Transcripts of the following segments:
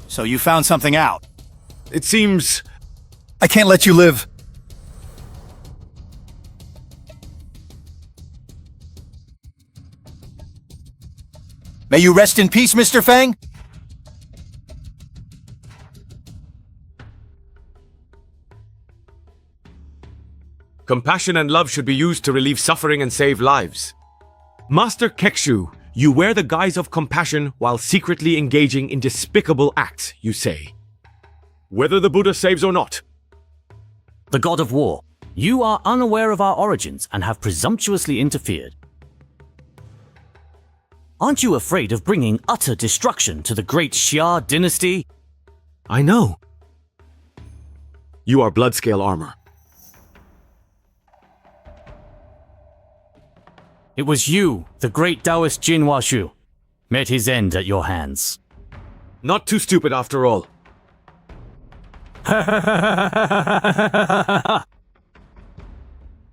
So you found something out? It seems... I can't let you live. May you rest in peace, Mr. Fang? Compassion and love should be used to relieve suffering and save lives. Master Kekshu, you wear the guise of compassion while secretly engaging in despicable acts, you say. Whether the Buddha saves or not. The God of War, you are unaware of our origins and have presumptuously interfered. Aren't you afraid of bringing utter destruction to the Great Xia dynasty? I know. You are Bloodscale armor. It was you, the great Taoist Jin Washu, met his end at your hands. Not too stupid after all.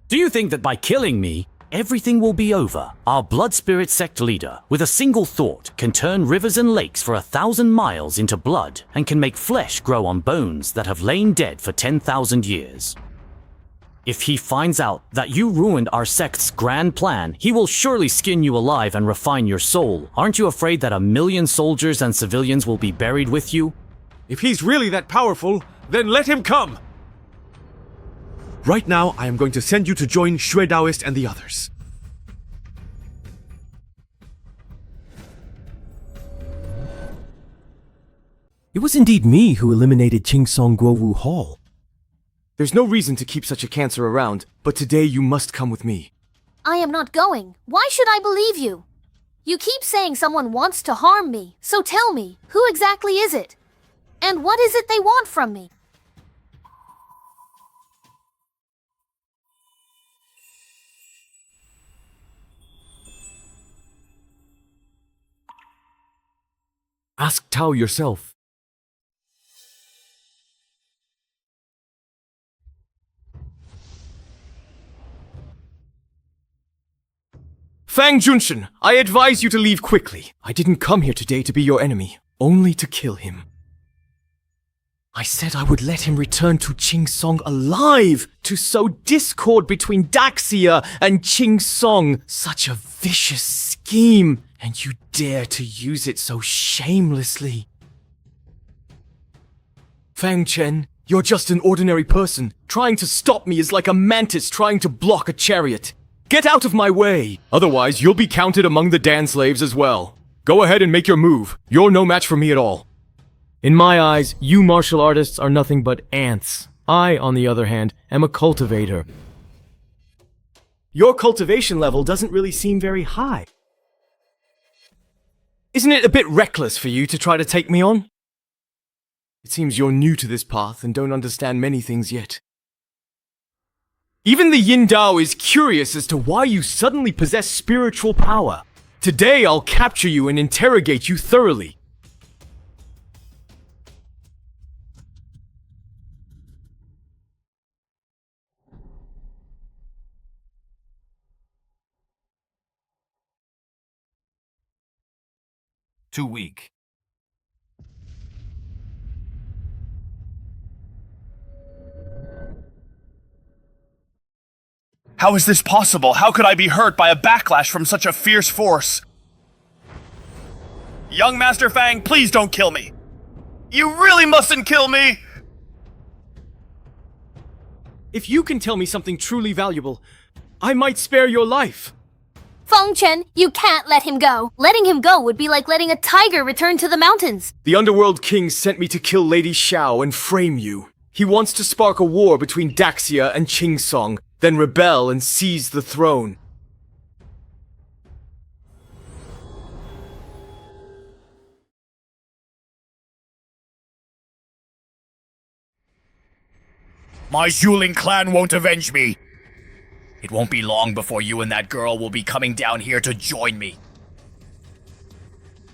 Do you think that by killing me, everything will be over? Our blood spirit sect leader, with a single thought, can turn rivers and lakes for 1,000 miles into blood and can make flesh grow on bones that have lain dead for 10,000 years. If he finds out that you ruined our sect's grand plan, he will surely skin you alive and refine your soul. Aren't you afraid that 1,000,000 soldiers and civilians will be buried with you? If he's really that powerful, then let him come! Right now, I am going to send you to join Shui Daoist and the others. It was indeed me who eliminated Qingsong Guowu Hall. There's no reason to keep such a cancer around, but today you must come with me. I am not going. Why should I believe you? You keep saying someone wants to harm me, so tell me, who exactly is it? And what is it they want from me? Ask Tao yourself. Fang Junshin, I advise you to leave quickly. I didn't come here today to be your enemy, only to kill him. I said I would let him return to Qingsong alive, to sow discord between Daxia and Qingsong. Such a vicious scheme, and you dare to use it so shamelessly. Fang Chen, you're just an ordinary person. Trying to stop me is like a mantis trying to block a chariot. Get out of my way! Otherwise, you'll be counted among the Dan slaves as well. Go ahead and make your move. You're no match for me at all. In my eyes, you martial artists are nothing but ants. I, on the other hand, am a cultivator. Your cultivation level doesn't really seem very high. Isn't it a bit reckless for you to try to take me on? It seems you're new to this path and don't understand many things yet. Even the Yin Dao is curious as to why you suddenly possess spiritual power. Today I'll capture you and interrogate you thoroughly. Too weak. How is this possible? How could I be hurt by a backlash from such a fierce force? Young Master Fang, please don't kill me. You really mustn't kill me! If you can tell me something truly valuable, I might spare your life. Fang Chen, you can't let him go. Letting him go would be like letting a tiger return to the mountains. The Underworld King sent me to kill Lady Xiao and frame you. He wants to spark a war between Daxia and Qingsong, then rebel and seize the throne. My Zhuling clan won't avenge me. It won't be long before you and that girl will be coming down here to join me.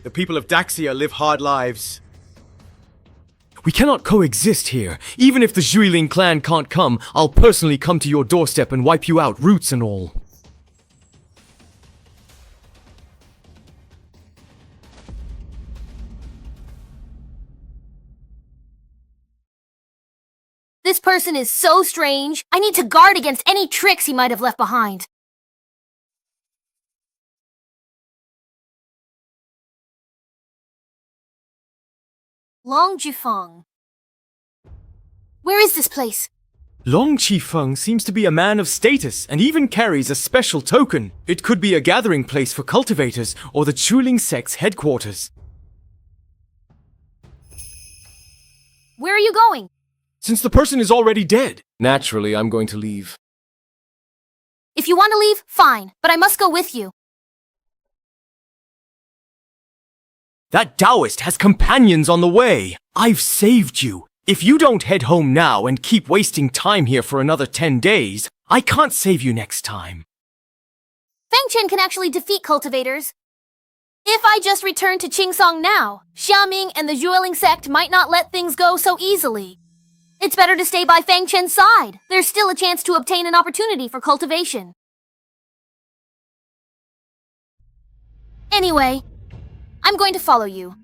The people of Daxia live hard lives. We cannot coexist here. Even if the Zhuiling clan can't come, I'll personally come to your doorstep and wipe you out, roots and all. This person is so strange. I need to guard against any tricks he might have left behind. Long Jifeng. Where is this place? Long Qifeng seems to be a man of status and even carries a special token. It could be a gathering place for cultivators or the Chuling sect's headquarters. Where are you going? Since the person is already dead, naturally I'm going to leave. If you want to leave, fine, but I must go with you. That Taoist has companions on the way. I've saved you. If you don't head home now and keep wasting time here for another 10 days, I can't save you next time. Fang Chen can actually defeat cultivators. If I just return to Qingsong now, Xiaming and the Zhueling sect might not let things go so easily. It's better to stay by Fang Chen's side. There's still a chance to obtain an opportunity for cultivation. Anyway, I'm going to follow you.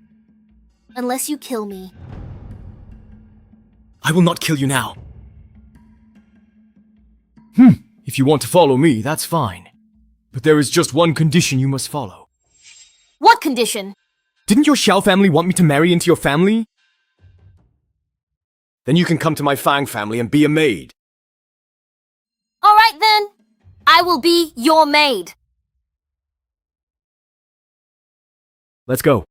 Unless you kill me. I will not kill you now. If you want to follow me, that's fine. But there is just one condition you must follow. What condition? Didn't your Xiao family want me to marry into your family? Then you can come to my Fang family and be a maid. Alright then. I will be your maid. Let's go.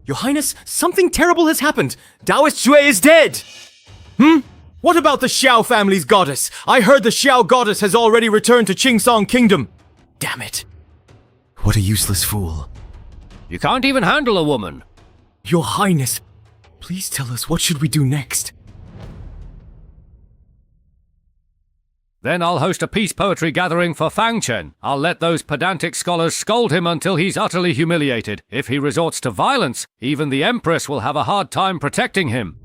Your Highness, something terrible has happened. Taoist Xue is dead. What about the Xiao family's goddess? I heard the Xiao goddess has already returned to Qingsong Kingdom. Damn it. What a useless fool. You can't even handle a woman. Your Highness, please tell us what should we do next? Then I'll host a peace poetry gathering for Fang Chen. I'll let those pedantic scholars scold him until he's utterly humiliated. If he resorts to violence, even the Empress will have a hard time protecting him.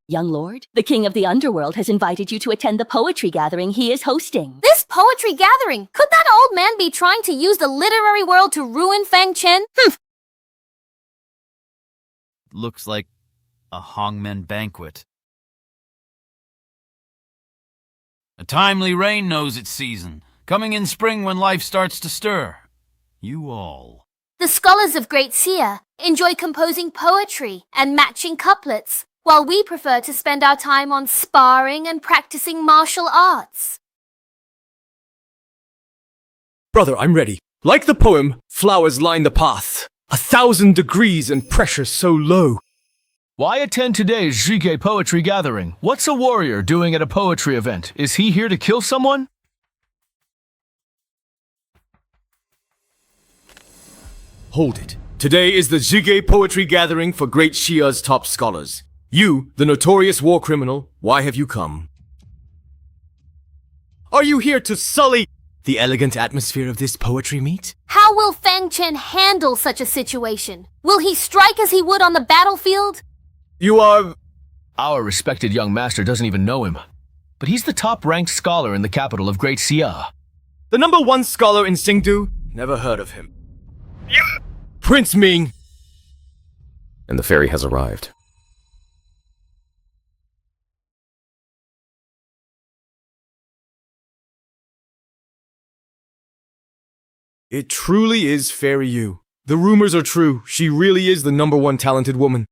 Young lord, the king of the underworld has invited you to attend the poetry gathering he is hosting. This poetry gathering! Could that old man be trying to use the literary world to ruin Fang Chen? Looks like a Hongmen banquet. A timely rain knows its season, coming in spring when life starts to stir. You all. The scholars of Great Xia enjoy composing poetry and matching couplets, while we prefer to spend our time on sparring and practicing martial arts. Brother, I'm ready. Like the poem, flowers line the path. 1,000 degrees and pressure so low. Why attend today's Zhige poetry gathering? What's a warrior doing at a poetry event? Is he here to kill someone? Hold it. Today is the Zhige poetry gathering for Great Xia's top scholars. You, the notorious war criminal, why have you come? Are you here to sully the elegant atmosphere of this poetry meet? How will Fang Chen handle such a situation? Will he strike as he would on the battlefield? You are... Our respected young master doesn't even know him. But he's the top-ranked scholar in the capital of Great Xia. the #1 scholar in Xingdu? Never heard of him. Prince Ming! And the ferry has arrived. It truly is Fairy Yu. The rumors are true. She really is the #1 talented woman.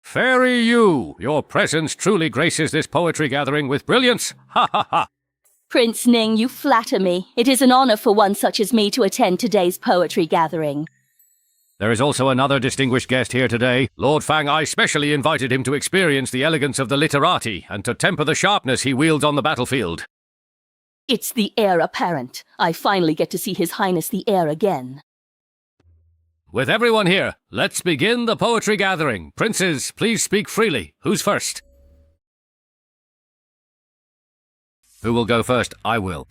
Fairy Yu, your presence truly graces this poetry gathering with brilliance. Ha ha ha. Prince Ning, you flatter me. It is an honor for one such as me to attend today's poetry gathering. There is also another distinguished guest here today. Lord Fang I specially invited him to experience the elegance of the literati and to temper the sharpness he wields on the battlefield. It's the heir apparent. I finally get to see His Highness the heir again. With everyone here, let's begin the poetry gathering. Princes, please speak freely. Who's first? Who will go first? I will.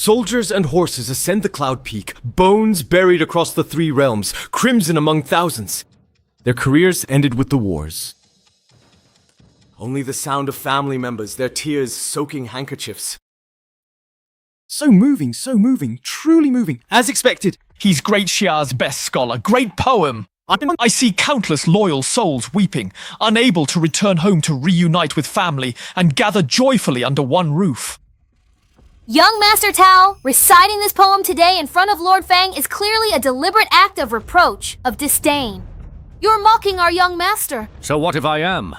Soldiers and horses ascend the cloud peak, bones buried across the three realms, crimson among thousands. Their careers ended with the wars. Only the sound of family members, their tears soaking handkerchiefs. So moving, truly moving, as expected. He's Great Xia's best scholar. Great poem. I see countless loyal souls weeping, unable to return home to reunite with family and gather joyfully under one roof. Young Master Tao, reciting this poem today in front of Lord Fang is clearly a deliberate act of reproach, of disdain. You're mocking our young master. So what if I am?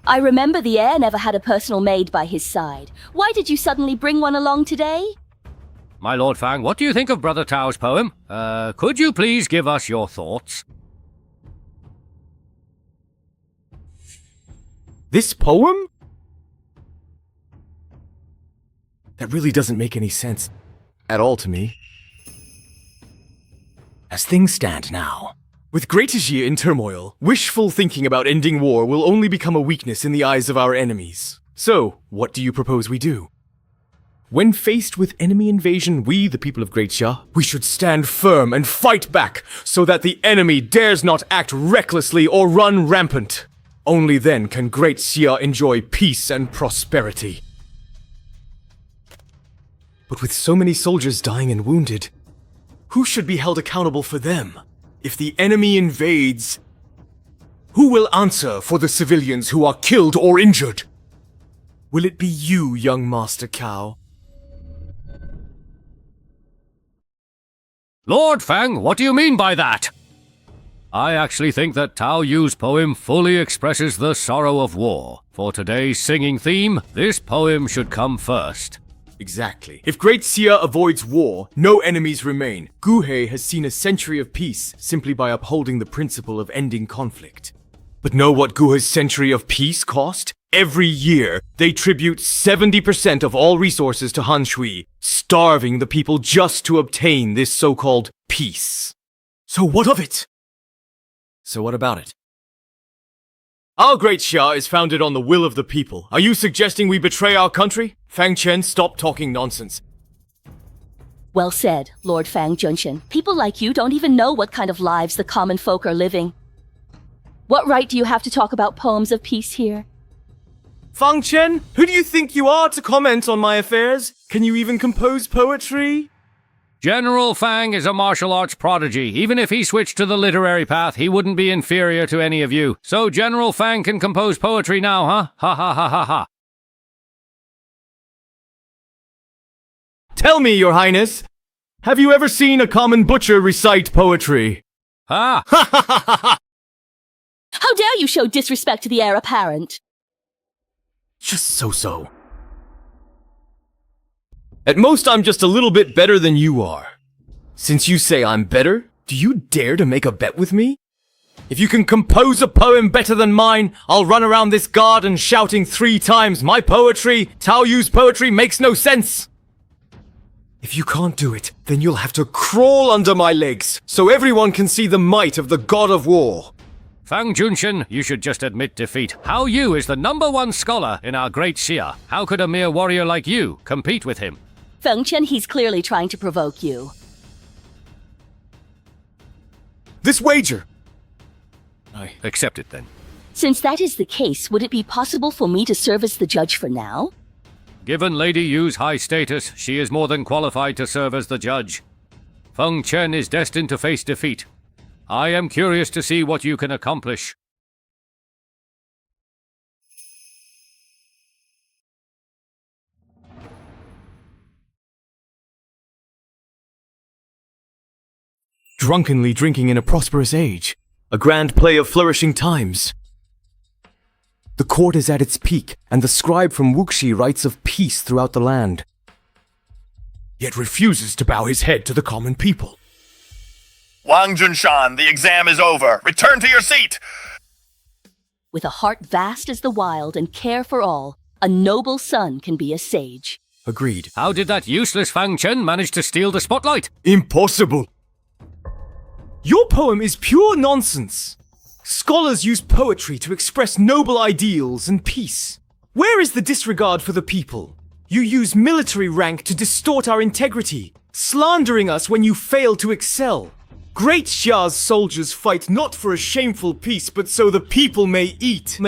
I remember the heir never had a personal maid by his side. Why did you suddenly bring one along today? My Lord Fang, what do you think of Brother Tao's poem? Could you please give us your thoughts? This poem? That really doesn't make any sense at all to me. As things stand now, with Great Xia in turmoil, wishful thinking about ending war will only become a weakness in the eyes of our enemies. So, what do you propose we do? When faced with enemy invasion, we, the people of Great Xia, we should stand firm and fight back so that the enemy dares not act recklessly or run rampant. Only then can Great Xia enjoy peace and prosperity. But with so many soldiers dying and wounded, who should be held accountable for them? If the enemy invades, who will answer for the civilians who are killed or injured? Will it be you, young Master Cao? Lord Fang, what do you mean by that? I actually think that Tao Yu's poem fully expresses the sorrow of war. For today's singing theme, this poem should come first. Exactly. If Great Xia avoids war, no enemies remain. Guhe has seen a century of peace simply by upholding the principle of ending conflict. But know what Guhe's century of peace cost? Every year, they tribute 70% of all resources to Han Shui, starving the people just to obtain this so-called peace. So what of it? So what about it? Our Great Xia is founded on the will of the people. Are you suggesting we betray our country? Fang Chen, stop talking nonsense. Well said, Lord Fang Junshin. People like you don't even know what kind of lives the common folk are living. What right do you have to talk about poems of peace here? Fang Chen, who do you think you are to comment on my affairs? Can you even compose poetry? General Fang is a martial arts prodigy. Even if he switched to the literary path, he wouldn't be inferior to any of you. So General Fang can compose poetry now, huh? Ha ha ha ha ha. Tell me, Your Highness, have you ever seen a common butcher recite poetry? Ha! Ha ha ha ha ha! How dare you show disrespect to the heir apparent? Just so-so. At most, I'm just a little bit better than you are. Since you say I'm better, do you dare to make a bet with me? If you can compose a poem better than mine, I'll run around this garden shouting 3 times, my poetry, Tao Yu's poetry makes no sense. If you can't do it, then you'll have to crawl under my legs, so everyone can see the might of the god of war. Fang Junshin, you should just admit defeat. Hao Yu is the #1 scholar in our Great Xia. How could a mere warrior like you compete with him? Fang Chen, he's clearly trying to provoke you. This wager! I accept it then. Since that is the case, would it be possible for me to serve as the judge for now? Given Lady Yu's high status, she is more than qualified to serve as the judge. Fang Chen is destined to face defeat. I am curious to see what you can accomplish. Drunkenly drinking in a prosperous age, a grand play of flourishing times. The court is at its peak, and the scribe from Wuxi writes of peace throughout the land, yet refuses to bow his head to the common people. Wang Junshan, the exam is over. Return to your seat! With a heart vast as the wild and care for all, a noble son can be a sage. Agreed. How did that useless Fang Chen manage to steal the spotlight? Impossible! Your poem is pure nonsense. Scholars use poetry to express noble ideals and peace. Where is the disregard for the people? You use military rank to distort our integrity, slandering us when you fail to excel. Great Xia's soldiers fight not for a shameful peace, but so the people may eat.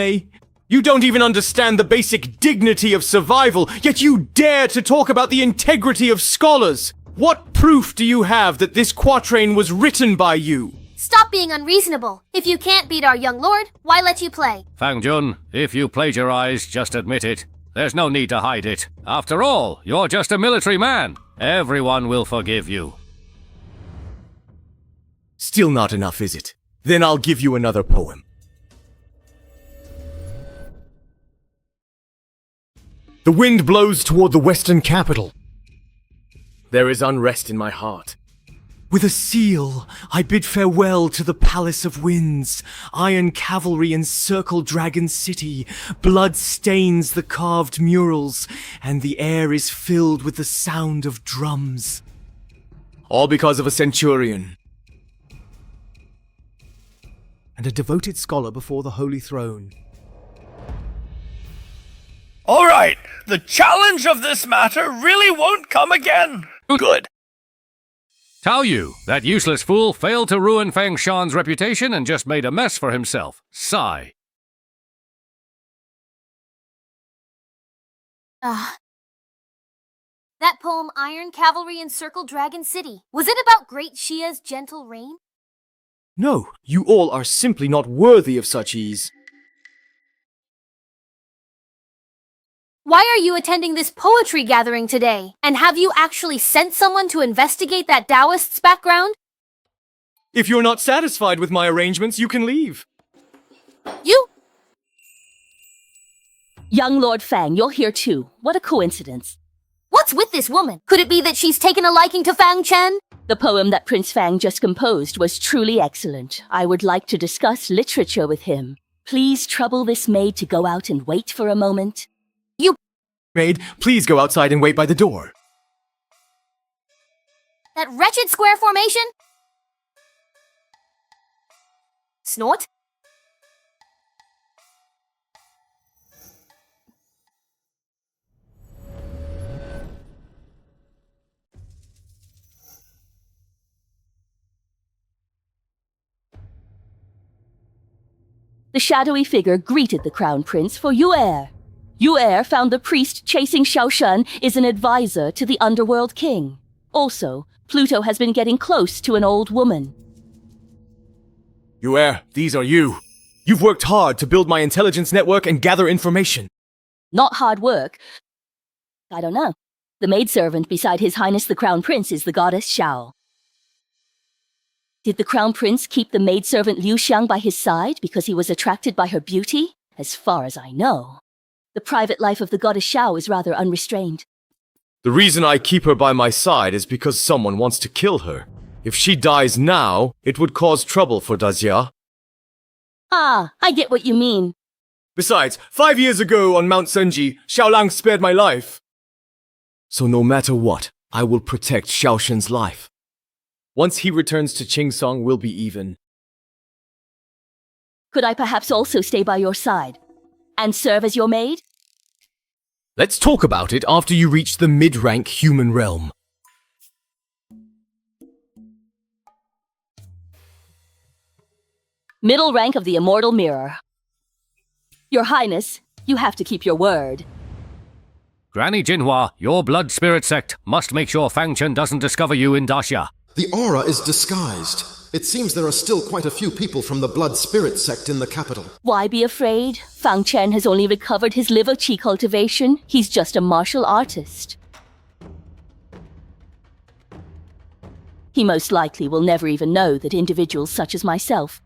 You don't even understand the basic dignity of survival, yet you dare to talk about the integrity of scholars. What proof do you have that this quatrain was written by you? Stop being unreasonable. If you can't beat our young lord, why let you play? Fang Jun, if you plagiarize, just admit it. There's no need to hide it. After all, you're just a military man. Everyone will forgive you. Still not enough, is it? Then I'll give you another poem. The wind blows toward the western capital. There is unrest in my heart. With a seal, I bid farewell to the Palace of Winds. Iron cavalry encircle Dragon City. Blood stains the carved murals, and the air is filled with the sound of drums. All because of a centurion. And a devoted scholar before the Holy Throne. All right, the challenge of this matter really won't come again. Good. Tao Yu, that useless fool, failed to ruin Fang Shan's reputation and just made a mess for himself. Sigh. That poem, Iron Cavalry Encircle Dragon City, was it about Great Xia's gentle reign? No, you all are simply not worthy of such ease. Why are you attending this poetry gathering today? And have you actually sent someone to investigate that Taoist's background? If you're not satisfied with my arrangements, you can leave. You? Young Lord Fang, you're here too. What a coincidence. What's with this woman? Could it be that she's taken a liking to Fang Chen? The poem that Prince Fang just composed was truly excellent. I would like to discuss literature with him. Please trouble this maid to go out and wait for a moment. Maid, please go outside and wait by the door. That wretched square formation? Snort? The shadowy figure greeted the Crown Prince for Yu'er. Yu'er found the priest chasing Xiaoshan is an advisor to the Underworld King. Also, Pluto has been getting close to an old woman. Yu'er, these are you. You've worked hard to build my intelligence network and gather information. Not hard work. I don't know. The maidservant beside His Highness the Crown Prince is the goddess Xiao. Did the Crown Prince keep the maidservant Liu Xiang by his side because he was attracted by her beauty? As far as I know. The private life of the goddess Xiao is rather unrestrained. The reason I keep her by my side is because someone wants to kill her. If she dies now, it would cause trouble for Dazia. Ah, I get what you mean. Besides, 5 years ago on Mount Senji, Xiaolang spared my life. So no matter what, I will protect Xiaoshen's life. Once he returns to Qingsong, we'll be even. Could I perhaps also stay by your side? And serve as your maid? Let's talk about it after you reach the mid-rank human realm. Middle rank of the Immortal Mirror. Your Highness, you have to keep your word. Granny Jinhua, your blood spirit sect must make sure Fang Chen doesn't discover you in Daxia. The aura is disguised. It seems there are still quite a few people from the Blood Spirit sect in the capital. Why be afraid? Fang Chen has only recovered his liver qi cultivation. He's just a martial artist. He most likely will never even know that individuals such as myself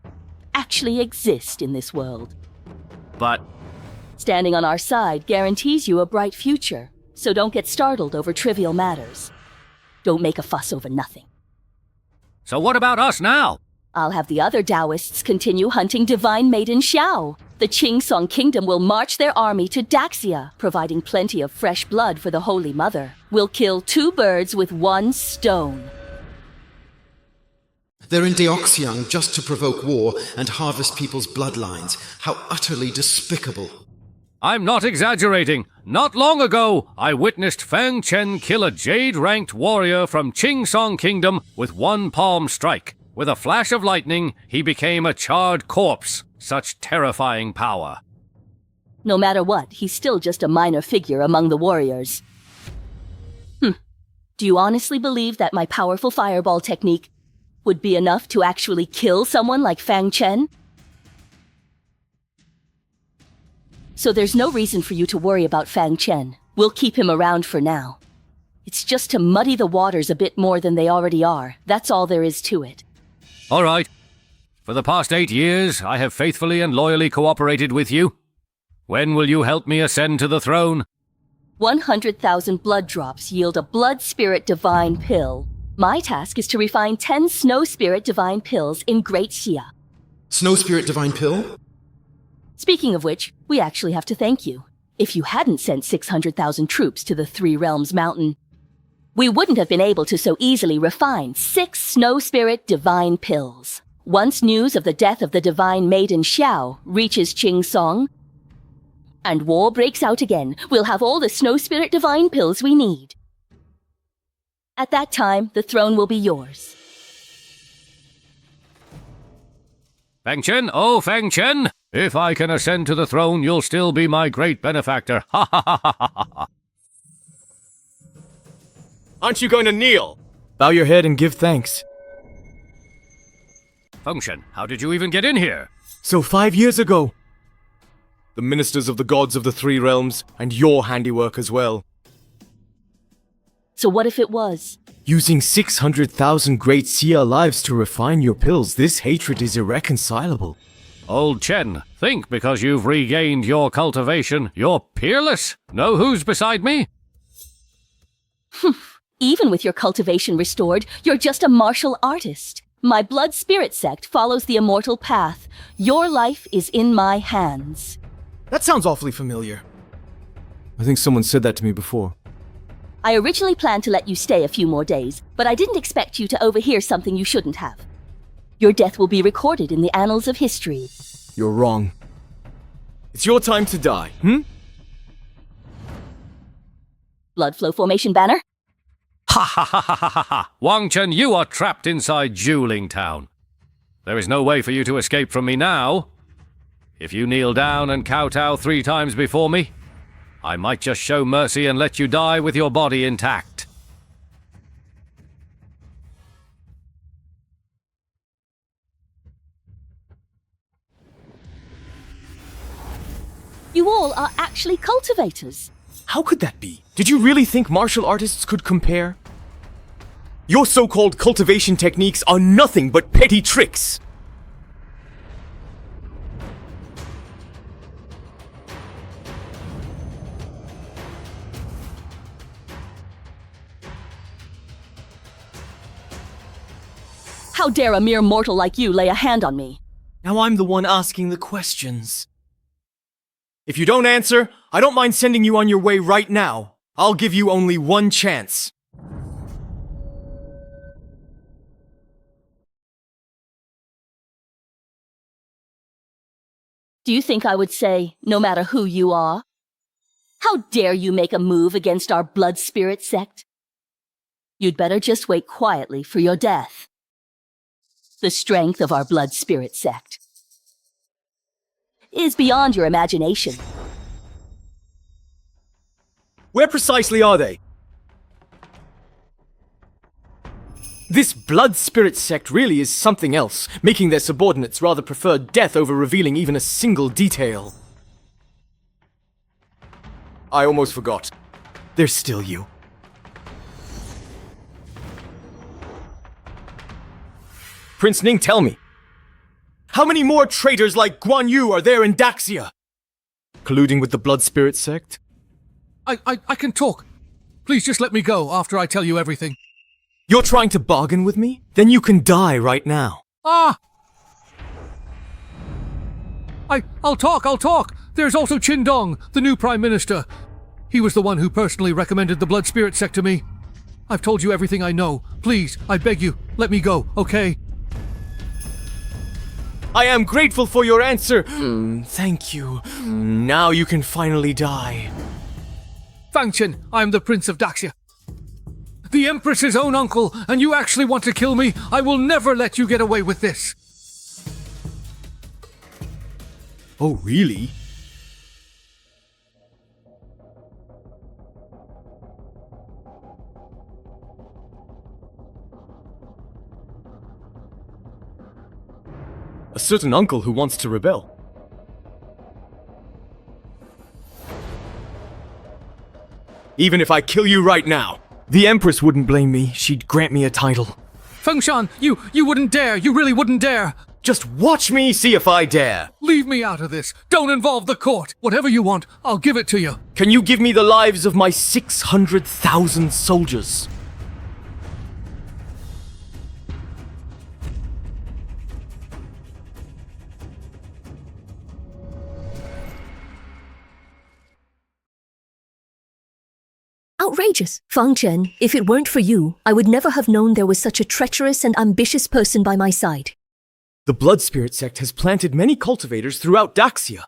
actually exist in this world. But standing on our side guarantees you a bright future, so don't get startled over trivial matters. Don't make a fuss over nothing. So what about us now? I'll have the other Taoists continue hunting Divine Maiden Xiao. The Qingsong Kingdom will march their army to Daxia, providing plenty of fresh blood for the Holy Mother. We'll kill 2 birds with 1 stone. They're in Deoxiang just to provoke war and harvest people's bloodlines. How utterly despicable. I'm not exaggerating. Not long ago, I witnessed Fang Chen kill a jade-ranked warrior from Qing Kingdom with one palm strike. With a flash of lightning, he became a charred corpse. Such terrifying power. No matter what, he's still just a minor figure among the warriors. Do you honestly believe that my powerful fireball technique would be enough to actually kill someone like Fang Chen? So there's no reason for you to worry about Fang Chen. We'll keep him around for now. It's just to muddy the waters a bit more than they already are. That's all there is to it. All right. For the past 8 years, I have faithfully and loyally cooperated with you. When will you help me ascend to the throne? 100,000 blood drops yield a blood spirit divine pill. My task is to refine 10 snow spirit divine pills in Great Xia. Snow Spirit Divine Pill? Speaking of which, we actually have to thank you. If you hadn't sent 600,000 troops to the Three Realms Mountain, we wouldn't have been able to so easily refine 6 snow spirit divine pills. Once news of the death of the divine maiden Xiao reaches Qing and war breaks out again, we'll have all the snow spirit divine pills we need. At that time, the throne will be yours. Fang Chen, oh Fang Chen! If I can ascend to the throne, you'll still be my great benefactor. Ha ha ha ha ha ha! Aren't you going to kneel? Bow your head and give thanks. Fang Chen, how did you even get in here? So 5 years ago, the ministers of the gods of the Three Realms, and your handiwork as well. So what if it was? Using 600,000 Great Xia lives to refine your pills, this hatred is irreconcilable. Old Chen, think because you've regained your cultivation, you're peerless? Know who's beside me? Even with your cultivation restored, you're just a martial artist. My blood spirit sect follows the immortal path. Your life is in my hands. That sounds awfully familiar. I think someone said that to me before. I originally planned to let you stay a few more days, but I didn't expect you to overhear something you shouldn't have. Your death will be recorded in the annals of history. You're wrong. It's your time to die, Blood flow formation banner? Ha ha ha ha ha ha ha! Wang Chen, you are trapped inside Dueling Town. There is no way for you to escape from me now. If you kneel down and kowtow 3 times before me, I might just show mercy and let you die with your body intact. You all are actually cultivators. How could that be? Did you really think martial artists could compare? Your so-called cultivation techniques are nothing but petty tricks. How dare a mere mortal like you lay a hand on me? Now I'm the one asking the questions. If you don't answer, I don't mind sending you on your way right now. I'll give you only one chance. Do you think I would say, no matter who you are? How dare you make a move against our blood spirit sect? You'd better just wait quietly for your death. The strength of our blood spirit sect is beyond your imagination. Where precisely are they? This blood spirit sect really is something else, making their subordinates rather prefer death over revealing even a single detail. I almost forgot. There's still you. Prince Ning, tell me, how many more traitors like Guan Yu are there in Daxia? Colluding with the blood spirit sect? I can talk. Please just let me go after I tell you everything. You're trying to bargain with me? Then you can die right now. Ah! I'll talk. There's also Qin Dong, the new Prime Minister. He was the one who personally recommended the blood spirit sect to me. I've told you everything I know. Please, I beg you, let me go, okay? I am grateful for your answer. Thank you. Now you can finally die. Fang Chen, I am the Prince of Daxia. The Empress's own uncle, and you actually want to kill me? I will never let you get away with this. Oh, really? A certain uncle who wants to rebel. Even if I kill you right now, the Empress wouldn't blame me. She'd grant me a title. Feng Shan, you wouldn't dare. You really wouldn't dare. Just watch me see if I dare. Leave me out of this. Don't involve the court. Whatever you want, I'll give it to you. Can you give me the lives of my 600,000 soldiers? Outrageous. Fang Chen, if it weren't for you, I would never have known there was such a treacherous and ambitious person by my side. The Blood Spirit sect has planted many cultivators throughout Daxia.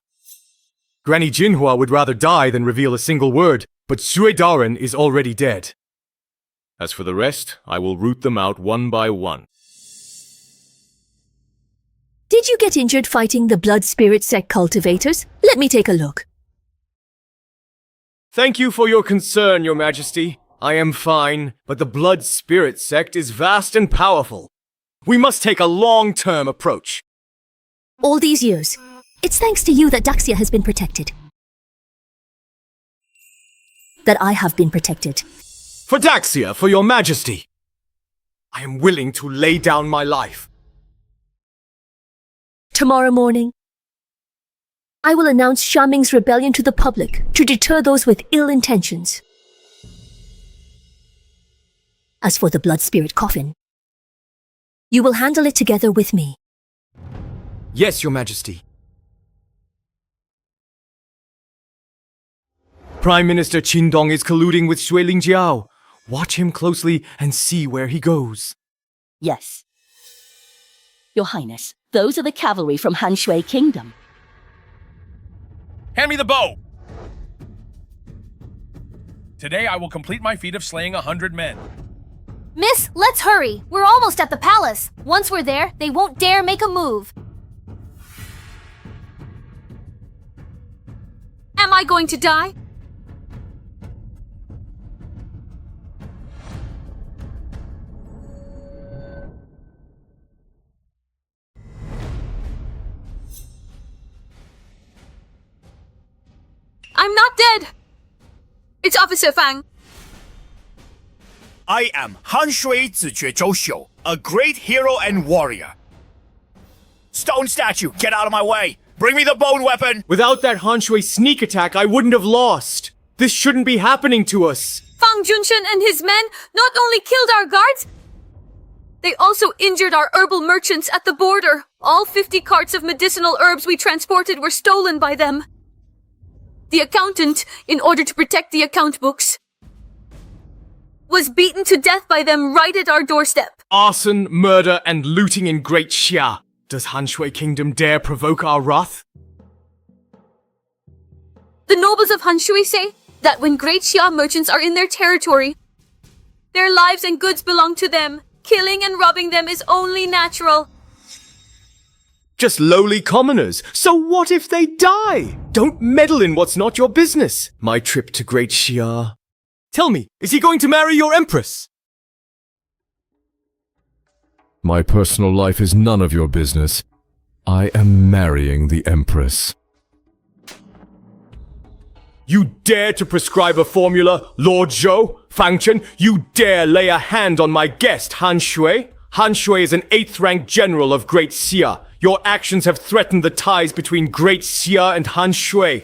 Granny Jinhua would rather die than reveal a single word, but Sui Daren is already dead. As for the rest, I will root them out one by one. Did you get injured fighting the Blood Spirit sect cultivators? Let me take a look. Thank you for your concern, Your Majesty. I am fine, but the Blood Spirit sect is vast and powerful. We must take a long-term approach. All these years, it's thanks to you that Daxia has been protected. That I have been protected. For Daxia, for Your Majesty, I am willing to lay down my life. Tomorrow morning, I will announce Xiaming's rebellion to the public to deter those with ill intentions. As for the Blood Spirit coffin, you will handle it together with me. Yes, Your Majesty. Prime Minister Qindong is colluding with Shuiling Jiao. Watch him closely and see where he goes. Yes. Your Highness, those are the cavalry from Han Shui Kingdom. Hand me the bow! Today I will complete my feat of slaying 100 men. Miss, let's hurry. We're almost at the palace. Once we're there, they won't dare make a move. Am I going to die? I'm not dead! It's Officer Fang. I am Han Shui Zique Zhou Xiu, a great hero and warrior. Stone statue, get out of my way! Bring me the bone weapon! Without that Han Shui sneak attack, I wouldn't have lost. This shouldn't be happening to us. Fang Junshen and his men not only killed our guards, they also injured our herbal merchants at the border. All 50 carts of medicinal herbs we transported were stolen by them. The accountant, in order to protect the account books, was beaten to death by them right at our doorstep. Arson, murder, and looting in Great Xia. Does Han Shui Kingdom dare provoke our wrath? The nobles of Han Shui say that when Great Xia merchants are in their territory, their lives and goods belong to them. Killing and robbing them is only natural. Just lowly commoners. So what if they die? Don't meddle in what's not your business. My trip to Great Xia. Tell me, is he going to marry your Empress? My personal life is none of your business. I am marrying the Empress. You dare to prescribe a formula, Lord Zhou? Fang Chen, you dare lay a hand on my guest, Han Shui? Han Shui is an 8th rank general of Great Xia. Your actions have threatened the ties between Great Xia and Han Shui.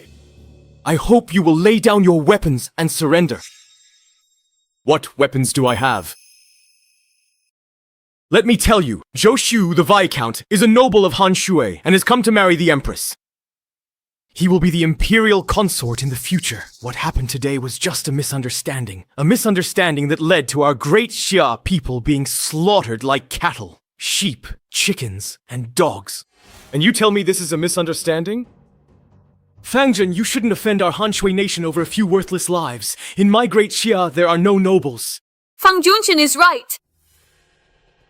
I hope you will lay down your weapons and surrender. What weapons do I have? Let me tell you, Zhou Xiu, the Viscount, is a noble of Han Shui and has come to marry the Empress. He will be the imperial consort in the future. What happened today was just a misunderstanding. A misunderstanding that led to our Great Xia people being slaughtered like cattle. sheep, chickens, and dogs. And you tell me this is a misunderstanding? Fang Chen, you shouldn't offend our Han Shui nation over a few worthless lives. In my Great Xia, there are no nobles. Fang Chen is right.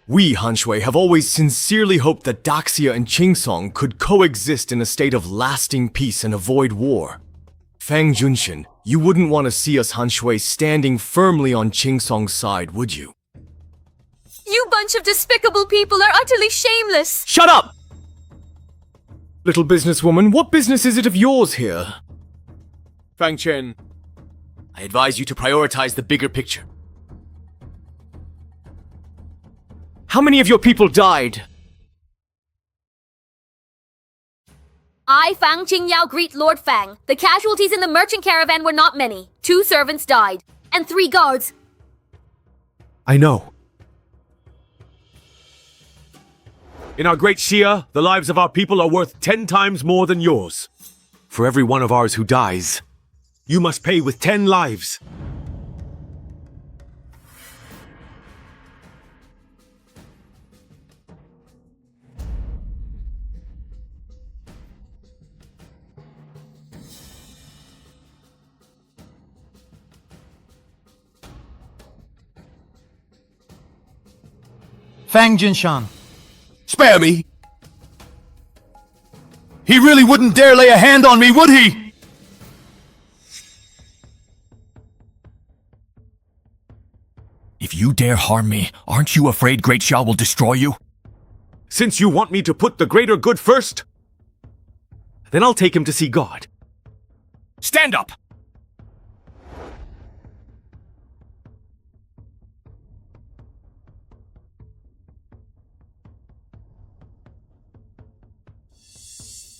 We, Han Shui, have always sincerely hoped that Daxia and Qingsong could coexist in a state of lasting peace and avoid war. Fang Chen, you wouldn't want to see us Han Shui standing firmly on Qingsong's side, would you? You bunch of despicable people are utterly shameless. Shut up! Little businesswoman, what business is it of yours here? Fang Chen, I advise you to prioritize the bigger picture. How many of your people died? I, Fang Qingyao, greet Lord Fang. The casualties in the merchant caravan were not many. 2 servants died, and 3 guards. I know. In our Great Xia, the lives of our people are worth 10 times more than yours. For every one of ours who dies, you must pay with 10 lives. Fang Jinshan. Spare me! He really wouldn't dare lay a hand on me, would he? If you dare harm me, aren't you afraid Great Xia will destroy you? Since you want me to put the greater good first, then I'll take him to see God. Stand up!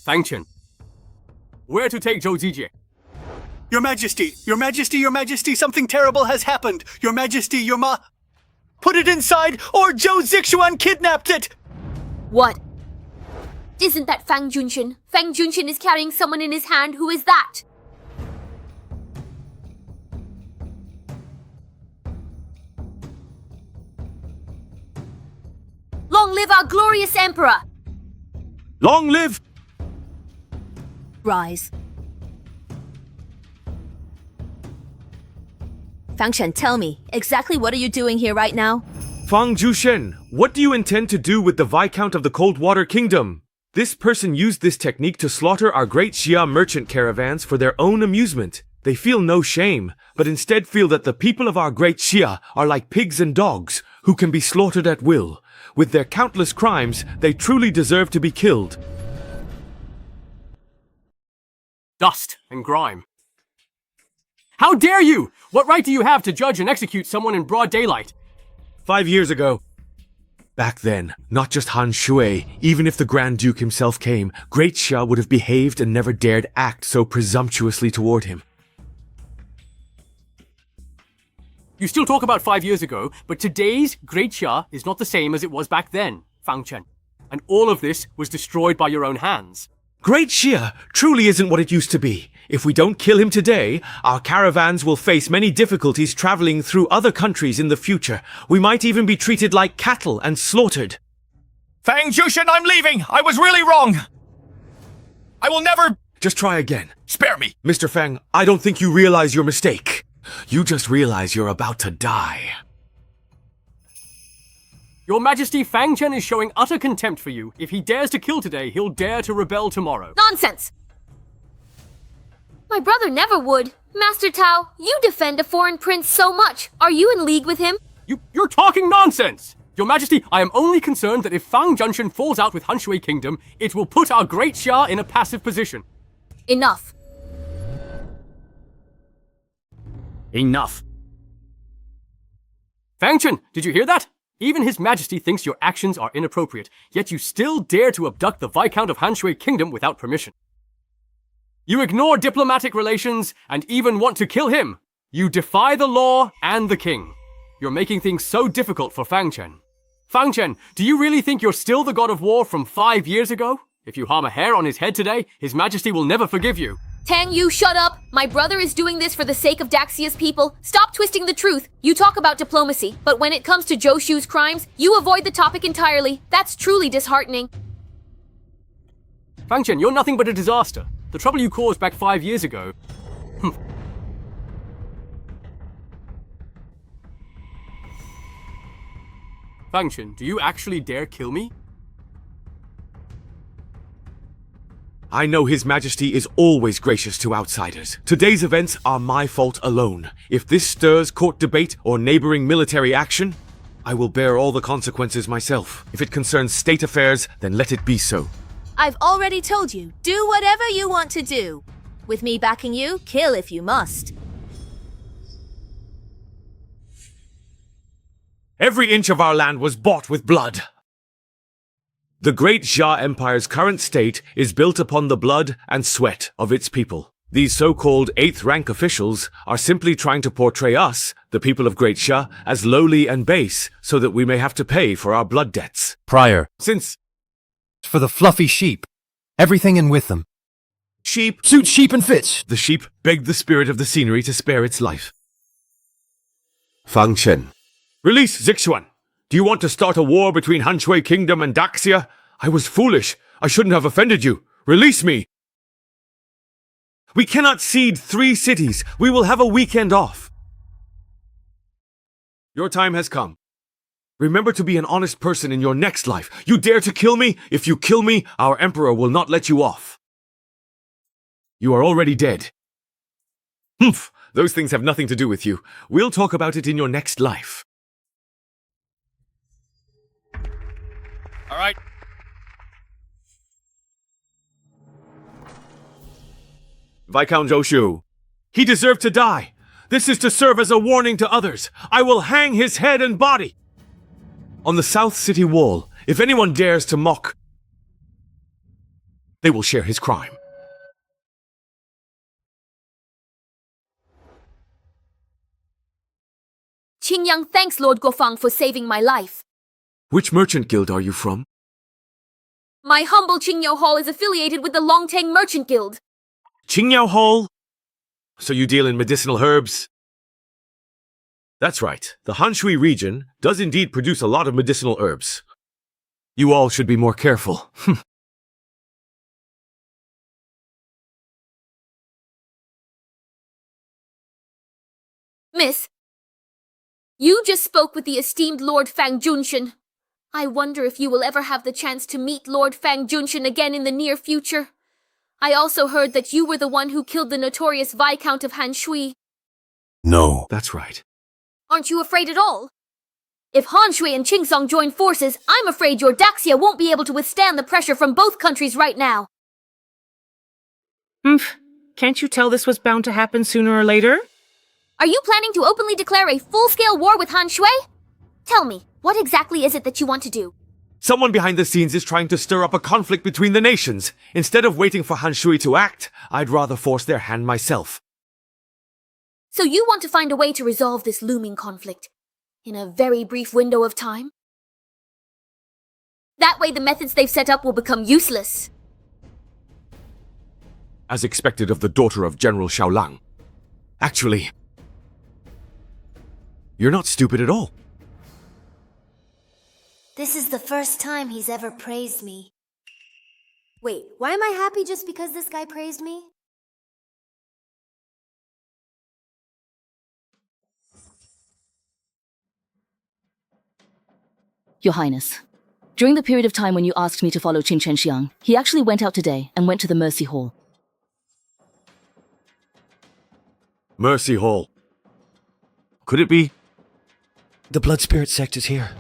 Fang Chen, where to take Zhou Zijie? Your Majesty, Your Majesty, Your Majesty, something terrible has happened. Your Majesty, Your Put it inside, or Zhou Zixuan kidnapped it! What? Isn't that Fang Chen? Fang Chen is carrying someone in his hand. Who is that? Long live our glorious Emperor! Long live! Rise. Fang Chen, tell me, exactly what are you doing here right now? Fang Jushen, what do you intend to do with the Viscount of the Coldwater Kingdom? This person used this technique to slaughter our Great Xia merchant caravans for their own amusement. They feel no shame, but instead feel that the people of our Great Xia are like pigs and dogs, who can be slaughtered at will. With their countless crimes, they truly deserve to be killed. Dust and grime. How dare you! What right do you have to judge and execute someone in broad daylight? 5 years ago. Back then, not just Han Shui, even if the Grand Duke himself came, Great Xia would have behaved and never dared act so presumptuously toward him. You still talk about 5 years ago, but today's Great Xia is not the same as it was back then, Fang Chen. And all of this was destroyed by your own hands. Great Xia truly isn't what it used to be. If we don't kill him today, our caravans will face many difficulties traveling through other countries in the future. We might even be treated like cattle and slaughtered. Fang Jushen, I'm leaving! I was really wrong! I will never... Just try again. Spare me! Mr. Fang, I don't think you realize your mistake. You just realize you're about to die. Your Majesty, Fang Chen is showing utter contempt for you. If he dares to kill today, he'll dare to rebel tomorrow. Nonsense! My brother never would. Master Tao, you defend a foreign prince so much. Are you in league with him? You're talking nonsense! Your Majesty, I am only concerned that if Fang Junction falls out with Han Shui Kingdom, it will put our Great Xia in a passive position. Enough. Enough. Fang Chen, did you hear that? Even His Majesty thinks your actions are inappropriate, yet you still dare to abduct the Viscount of Han Shui Kingdom without permission. You ignore diplomatic relations and even want to kill him. You defy the law and the king. You're making things so difficult for Fang Chen. Fang Chen, do you really think you're still the god of war from 5 years ago? If you harm a hair on his head today, His Majesty will never forgive you. Tang Yu, shut up! My brother is doing this for the sake of Daxia's people. Stop twisting the truth. You talk about diplomacy, but when it comes to Zhou Shu's crimes, you avoid the topic entirely. That's truly disheartening. Fang Chen, you're nothing but a disaster. The trouble you caused back 5 years ago. Fang Chen, do you actually dare kill me? I know His Majesty is always gracious to outsiders. Today's events are my fault alone. If this stirs court debate or neighboring military action, I will bear all the consequences myself. If it concerns state affairs, then let it be so. I've already told you, do whatever you want to do. With me backing you, kill if you must. Every inch of our land was bought with blood. The Great Xia Empire's current state is built upon the blood and sweat of its people. These so-called 8th rank officials are simply trying to portray us, the people of Great Xia, as lowly and base, so that we may have to pay for our blood debts. Prior. Since For the fluffy sheep. Everything in with them. sheep Suit sheep and fits. The sheep begged the spirit of the scenery to spare its life. Fang Chen. Release Zixuan! Do you want to start a war between Han Shui Kingdom and Daxia? I was foolish. I shouldn't have offended you. Release me! We cannot cede 3 cities. We will have a weekend off. Your time has come. Remember to be an honest person in your next life. You dare to kill me? If you kill me, our Emperor will not let you off. You are already dead. Humph! Those things have nothing to do with you. We'll talk about it in your next life. All right. Viscount Zhou Shu. He deserved to die. This is to serve as a warning to others. I will hang his head and body on the South City Wall. If anyone dares to mock, they will share his crime. Qingyang thanks Lord Guofang for saving my life. Which merchant guild are you from? My humble Qingyao Hall is affiliated with the Longtang Merchant Guild. Qingyao Hall? So you deal in medicinal herbs? That's right. The Han Shui region does indeed produce a lot of medicinal herbs. You all should be more careful. Miss, you just spoke with the esteemed Lord Fang Junshin. I wonder if you will ever have the chance to meet Lord Fang Junshin again in the near future. I also heard that you were the one who killed the notorious Viscount of Han Shui. No. That's right. Aren't you afraid at all? If Han Shui and Qingsong join forces, I'm afraid your Daxia won't be able to withstand the pressure from both countries right now. Can't you tell this was bound to happen sooner or later? Are you planning to openly declare a full-scale war with Han Shui? Tell me, what exactly is it that you want to do? Someone behind the scenes is trying to stir up a conflict between the nations. Instead of waiting for Han Shui to act, I'd rather force their hand myself. So you want to find a way to resolve this looming conflict in a very brief window of time? That way the methods they've set up will become useless. As expected of the daughter of General Xiaolang. Actually, you're not stupid at all. This is the first time he's ever praised me. Wait, why am I happy just because this guy praised me? Your Highness, during the period of time when you asked me to follow Qin Xiang, he actually went out today and went to the Mercy Hall. Mercy Hall. Could it be? The Blood Spirit Sect is here.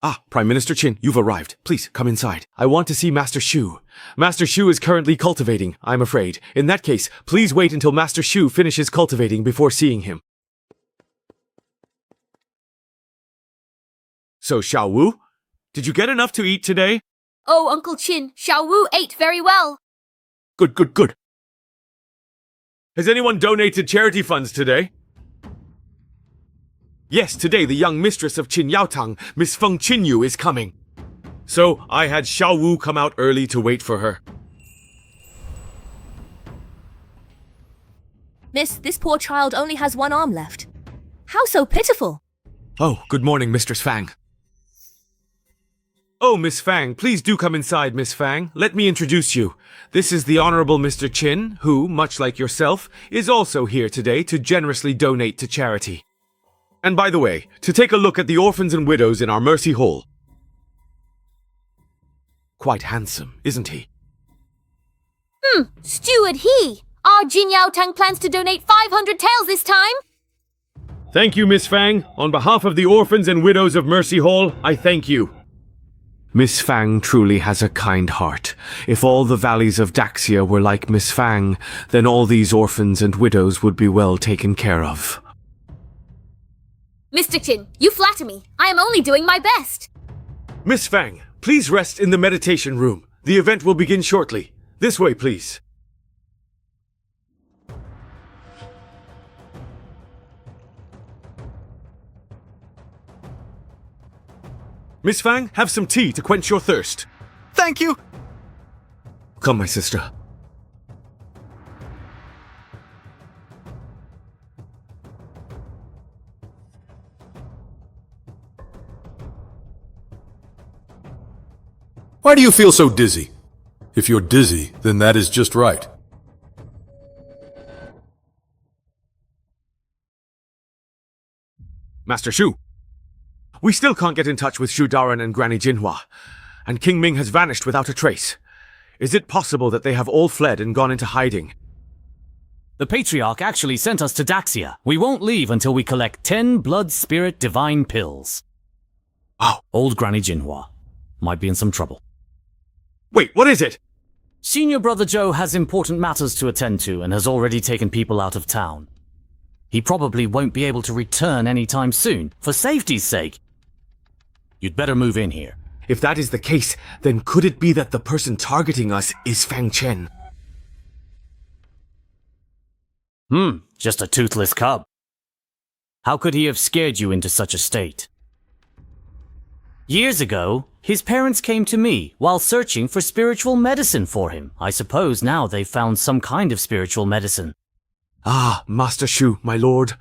Ah, Prime Minister Qin, you've arrived. Please, come inside. I want to see Master Shu. Master Shu is currently cultivating, I'm afraid. In that case, please wait until Master Shu finishes cultivating before seeing him. So, Xiao Wu? Did you get enough to eat today? Oh, Uncle Qin, Xiao Wu ate very well. Good, good, good. Has anyone donated charity funds today? Yes, today the young mistress of Qin Yaotang, Miss Feng Qinyu, is coming. So I had Xiao Wu come out early to wait for her. Miss, this poor child only has one arm left. How so pitiful! Oh, good morning, Mistress Fang. Oh, Miss Fang, please do come inside, Miss Fang. Let me introduce you. This is the Honorable Mr. Chin, who, much like yourself, is also here today to generously donate to charity. And by the way, to take a look at the orphans and widows in our Mercy Hall. Quite handsome, isn't he? Steward He! Our Jin Yao Tang plans to donate 500 taels this time! Thank you, Miss Fang. On behalf of the orphans and widows of Mercy Hall, I thank you. Miss Fang truly has a kind heart. If all the valleys of Daxia were like Miss Fang, then all these orphans and widows would be well taken care of. Mr. Chin, you flatter me. I am only doing my best. Miss Fang, please rest in the meditation room. The event will begin shortly. This way, please. Miss Fang, have some tea to quench your thirst. Thank you. Come, my sister. Why do you feel so dizzy? If you're dizzy, then that is just right. Master Shu. We still can't get in touch with Shu Daran and Granny Jinhua, and King Ming has vanished without a trace. Is it possible that they have all fled and gone into hiding? The Patriarch actually sent us to Daxia. We won't leave until we collect 10 Blood Spirit Divine Pills. Oh. Old Granny Jinhua might be in some trouble. Wait, what is it? Senior Brother Joe has important matters to attend to and has already taken people out of town. He probably won't be able to return anytime soon, for safety's sake. You'd better move in here. If that is the case, then could it be that the person targeting us is Fang Chen? Just a toothless cub. How could he have scared you into such a state? Years ago, his parents came to me while searching for spiritual medicine for him. I suppose now they've found some kind of spiritual medicine. Ah, Master Shu, my lord.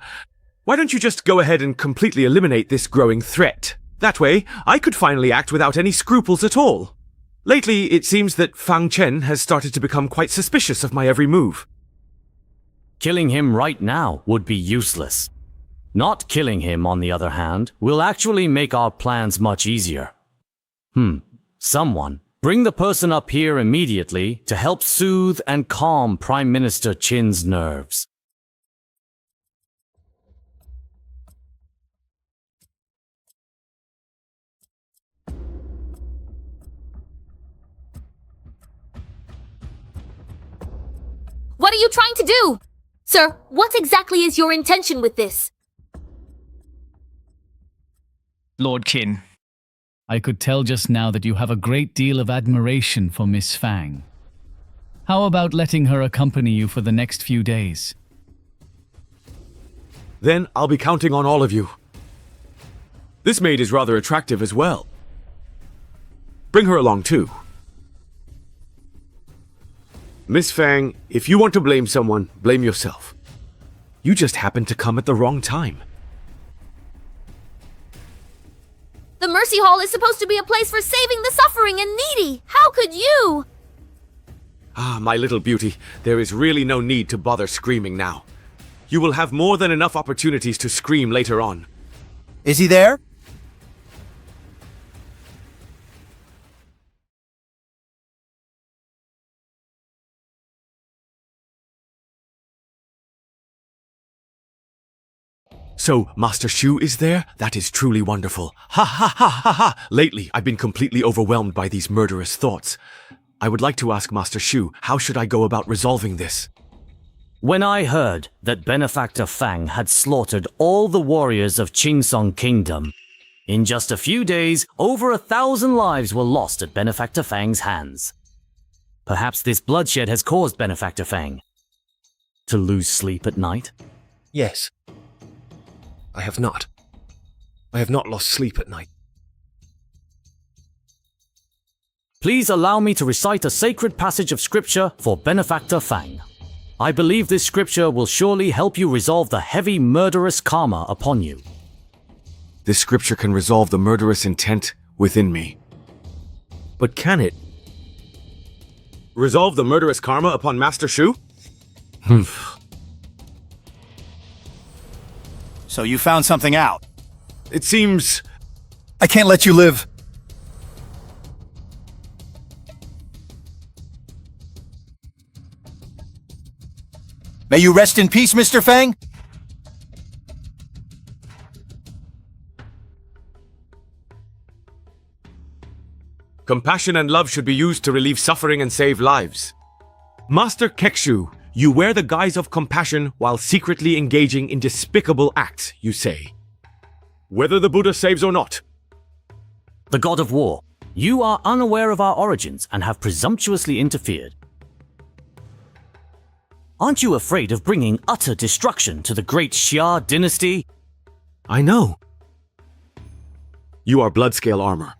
Why don't you just go ahead and completely eliminate this growing threat? That way, I could finally act without any scruples at all. Lately, it seems that Fang Chen has started to become quite suspicious of my every move. Killing him right now would be useless. Not killing him, on the other hand, will actually make our plans much easier. Someone, bring the person up here immediately to help soothe and calm Prime Minister Chin's nerves. What are you trying to do? Sir, what exactly is your intention with this? Lord Qin, I could tell just now that you have a great deal of admiration for Miss Fang. How about letting her accompany you for the next few days? Then I'll be counting on all of you. This maid is rather attractive as well. Bring her along too. Miss Fang, if you want to blame someone, blame yourself. You just happened to come at the wrong time. The Mercy Hall is supposed to be a place for saving the suffering and needy. How could you? Ah, my little beauty, there is really no need to bother screaming now. You will have more than enough opportunities to scream later on. Is he there? So, Master Shu is there? That is truly wonderful. Ha ha ha ha ha! Lately, I've been completely overwhelmed by these murderous thoughts. I would like to ask Master Shu, how should I go about resolving this? When I heard that Benefactor Fang had slaughtered all the warriors of Qingsong Kingdom, in just a few days, over 1,000 lives were lost at Benefactor Fang's hands. Perhaps this bloodshed has caused Benefactor Fang to lose sleep at night? Yes. I have not. I have not lost sleep at night. Please allow me to recite a sacred passage of scripture for Benefactor Fang. I believe this scripture will surely help you resolve the heavy murderous karma upon you. This scripture can resolve the murderous intent within me. But can it resolve the murderous karma upon Master Shu? So you found something out? It seems... I can't let you live. May you rest in peace, Mr. Fang? Compassion and love should be used to relieve suffering and save lives. Master Kekshu, you wear the guise of compassion while secretly engaging in despicable acts, you say. Whether the Buddha saves or not. The God of War, you are unaware of our origins and have presumptuously interfered. Aren't you afraid of bringing utter destruction to the Great Xia dynasty? I know. You are Bloodscale armor.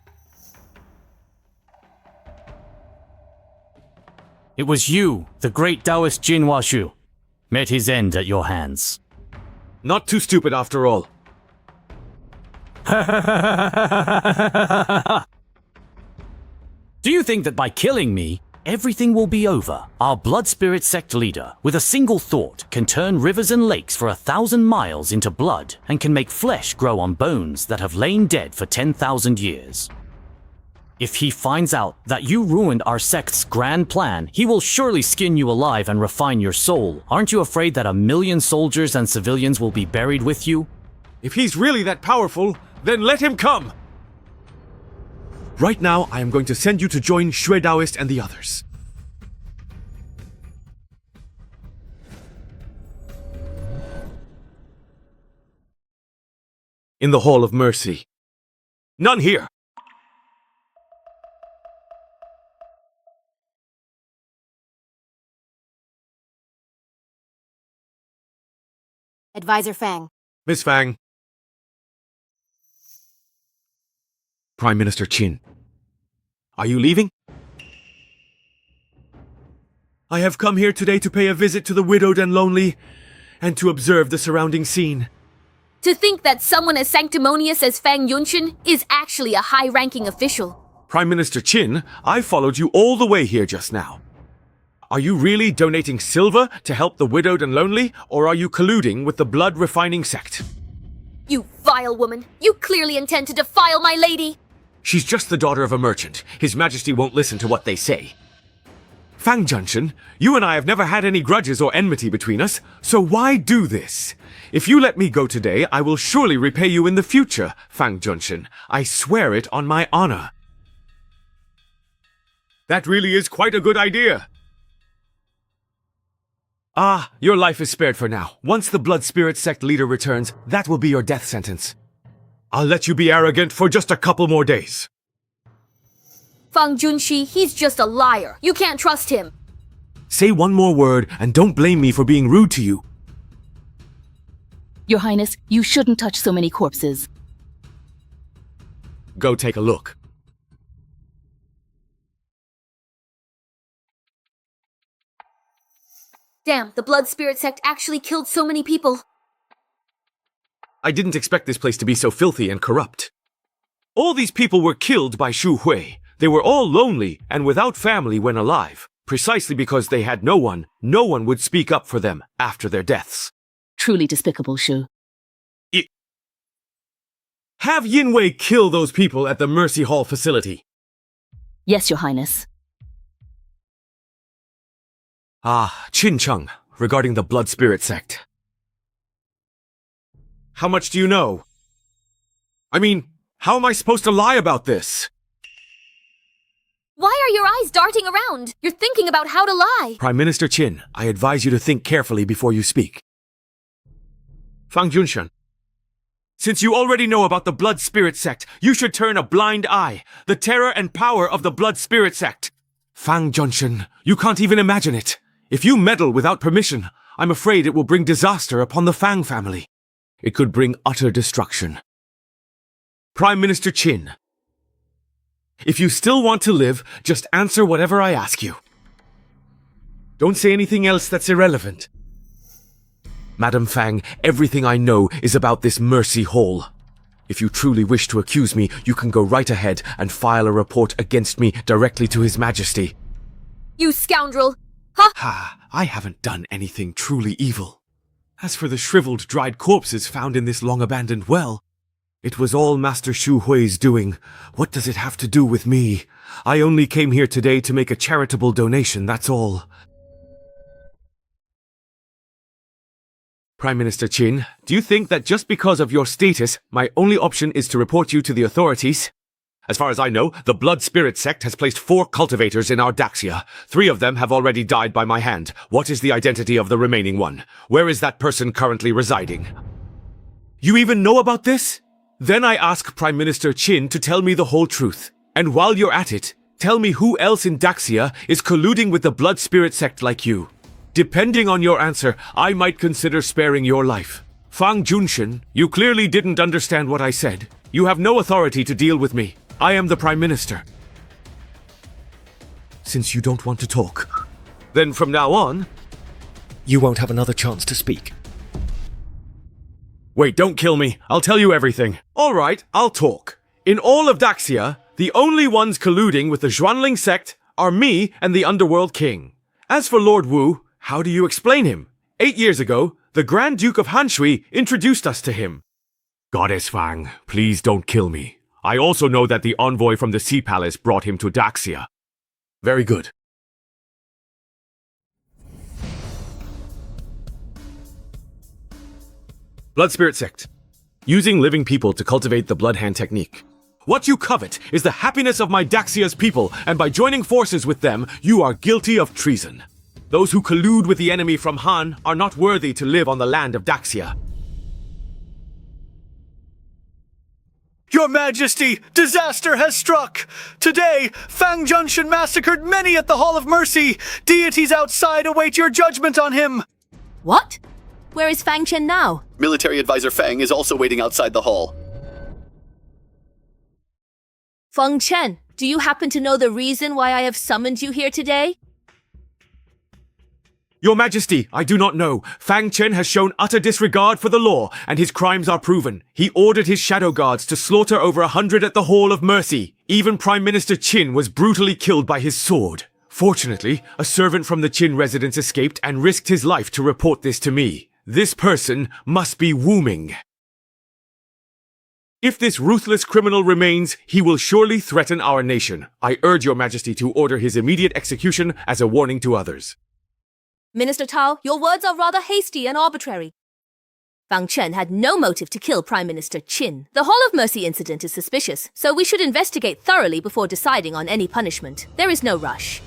It was you, the great Taoist Jin Washu, met his end at your hands. Not too stupid after all. Do you think that by killing me, everything will be over? Our Blood Spirit Sect leader, with a single thought, can turn rivers and lakes for 1,000 miles into blood and can make flesh grow on bones that have lain dead for 10,000 years. If he finds out that you ruined our sect's grand plan, he will surely skin you alive and refine your soul. Aren't you afraid that 1,000,000 soldiers and civilians will be buried with you? If he's really that powerful, then let him come! Right now, I am going to send you to join Shui Daoist and the others. In the Hall of Mercy. None here! Advisor Fang. Miss Fang. Prime Minister Qin. Are you leaving? I have come here today to pay a visit to the widowed and lonely, and to observe the surrounding scene. To think that someone as sanctimonious as Fang Chen is actually a high-ranking official. Prime Minister Qin, I followed you all the way here just now. Are you really donating silver to help the widowed and lonely, or are you colluding with the blood refining sect? You vile woman! You clearly intend to defile my lady! She's just the daughter of a merchant. His Majesty won't listen to what they say. Fang Chen, you and I have never had any grudges or enmity between us, so why do this? If you let me go today, I will surely repay you in the future, Fang Chen. I swear it on my honor. That really is quite a good idea. Ah, your life is spared for now. Once the Blood Spirit Sect leader returns, that will be your death sentence. I'll let you be arrogant for just a couple more days. Fang Junshi, he's just a liar. You can't trust him. Say one more word and don't blame me for being rude to you. Your Highness, you shouldn't touch so many corpses. Go take a look. Damn, the Blood Spirit Sect actually killed so many people. I didn't expect this place to be so filthy and corrupt. All these people were killed by Shu Hui. They were all lonely and without family when alive, precisely because they had no one would speak up for them after their deaths. Truly despicable, Shu. Have Yinwei kill those people at the Mercy Hall facility. Yes, Your Highness. Ah, Qin Cheng, regarding the Blood Spirit Sect. How much do you know? I mean, how am I supposed to lie about this? Why are your eyes darting around? You're thinking about how to lie. Prime Minister Qin, I advise you to think carefully before you speak. Fang Junshan, since you already know about the Blood Spirit Sect, you should turn a blind eye. The terror and power of the Blood Spirit Sect. Fang Junshan, you can't even imagine it. If you meddle without permission, I'm afraid it will bring disaster upon the Fang family. It could bring utter destruction. Prime Minister Qin, If you still want to live, just answer whatever I ask you. Don't say anything else that's irrelevant. Madam Fang, everything I know is about this Mercy Hall. If you truly wish to accuse me, you can go right ahead and file a report against me directly to His Majesty. You scoundrel! Huh? Ha, I haven't done anything truly evil. As for the shriveled, dried corpses found in this long-abandoned well, it was all Master Shu Hui's doing. What does it have to do with me? I only came here today to make a charitable donation, that's all. Prime Minister Qin, do you think that just because of your status, my only option is to report you to the authorities? As far as I know, the Blood Spirit Sect has placed 4 cultivators in our Daxia. 3 of them have already died by my hand. What is the identity of the remaining one? Where is that person currently residing? You even know about this? Then I ask Prime Minister Qin to tell me the whole truth. And while you're at it, tell me who else in Daxia is colluding with the Blood Spirit Sect like you. Depending on your answer, I might consider sparing your life. Fang Junshin, you clearly didn't understand what I said. You have no authority to deal with me. I am the Prime Minister. Since you don't want to talk, then from now on, you won't have another chance to speak. Wait, don't kill me. I'll tell you everything. All right, I'll talk. In all of Daxia, the only ones colluding with the Xuanling sect are me and the Underworld King. As for Lord Wu, how do you explain him? 8 years ago, the Grand Duke of Hanshui introduced us to him. Goddess Fang, please don't kill me. I also know that the envoy from the Sea Palace brought him to Daxia. Very good. Blood Spirit Sect. Using living people to cultivate the Blood Hand technique. What you covet is the happiness of my Daxia's people, and by joining forces with them, you are guilty of treason. Those who collude with the enemy from Han are not worthy to live on the land of Daxia. Your Majesty, disaster has struck! Today, Fang Junshin massacred many at the Hall of Mercy! Deities outside await your judgment on him! What? Where is Fang Chen now? Military Advisor Fang is also waiting outside the hall. Fang Chen, do you happen to know the reason why I have summoned you here today? Your Majesty, I do not know. Fang Chen has shown utter disregard for the law, and his crimes are proven. He ordered his shadow guards to slaughter over 100 at the Hall of Mercy. Even Prime Minister Qin was brutally killed by his sword. Fortunately, a servant from the Qin residence escaped and risked his life to report this to me. This person must be Wu Ming. If this ruthless criminal remains, he will surely threaten our nation. I urge your Majesty to order his immediate execution as a warning to others. Minister Tao, your words are rather hasty and arbitrary. Fang Chen had no motive to kill Prime Minister Qin. The Hall of Mercy incident is suspicious, so we should investigate thoroughly before deciding on any punishment. There is no rush.